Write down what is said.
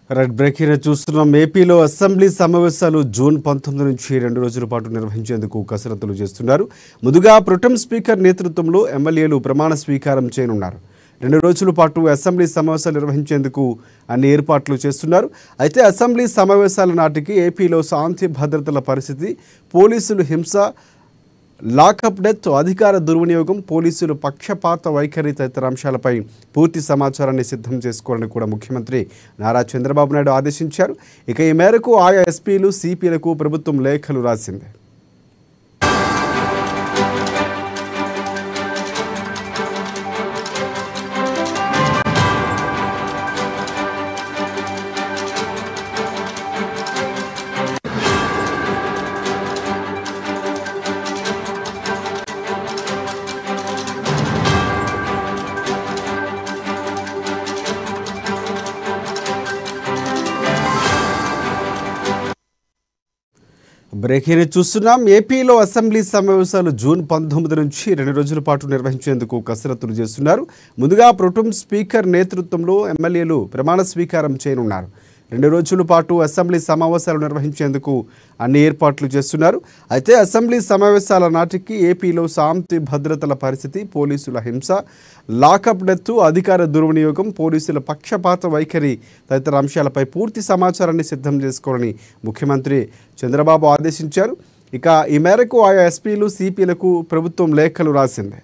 Red breaking చూస్తున్నాం. ఏపీలో assembly సమావేశాలు జూన్ 19 నుంచి 2 రోజుల పాటు నిర్వహించేందుకు కసరత్తులు చేస్తున్నారు. ముందుగా ప్రొటెం స్పీకర్ నేతృత్వంలో ఎమ్మెల్యేలు ప్రమాణ స్వీకారం చేయనున్నారు. 2 రోజుల పాటు అసెంబ్లీ సమావేశాలు నిర్వహించేందుకు అన్ని ఏర్పాట్లు చేస్తున్నారు. అయితే అసెంబ్లీ సమావేశాల నాటికి ఏపీలో శాంతి భద్రతల పరిస్థితి, పోలీసులు హింస, లాకప్ డెత్, అధికార దుర్వినియోగం, పోలీసులు పక్షపాత వైఖరి తదితర అంశాలపై పూర్తి సమాచారాన్ని సిద్ధం చేసుకోవాలని కూడా ముఖ్యమంత్రి నారా చంద్రబాబు నాయుడు ఆదేశించారు. ఇక ఈ మేరకు ఆయా ఎస్పీలు, సిపిలకు ప్రభుత్వం లేఖలు రాసింది. బ్రేకింగ్ చూస్తున్నాం. ఏపీలో అసెంబ్లీ సమావేశాలు జూన్ 19 నుంచి 2 రోజుల పాటు నిర్వహించేందుకు కసరత్తులు చేస్తున్నారు. ముందుగా ప్రొటెం స్పీకర్ నేతృత్వంలో ఎమ్మెల్యేలు ప్రమాణ స్వీకారం చేయనున్నారు. 2 రోజుల పాటు అసెంబ్లీ సమావేశాలు నిర్వహించేందుకు అన్ని ఏర్పాట్లు చేస్తున్నారు. అయితే అసెంబ్లీ సమావేశాల నాటికి ఏపీలో శాంతి భద్రతల పరిస్థితి, పోలీసుల హింస, లాకప్ డెత్, అధికార దుర్వినియోగం, పోలీసుల పక్షపాత వైఖరి తదితర అంశాలపై పూర్తి సమాచారాన్ని సిద్ధం చేసుకోవాలని ముఖ్యమంత్రి చంద్రబాబు ఆదేశించారు. ఇక ఈ మేరకు ఆయా ఎస్పీలు, సిపిలకు ప్రభుత్వం లేఖలు రాసింది.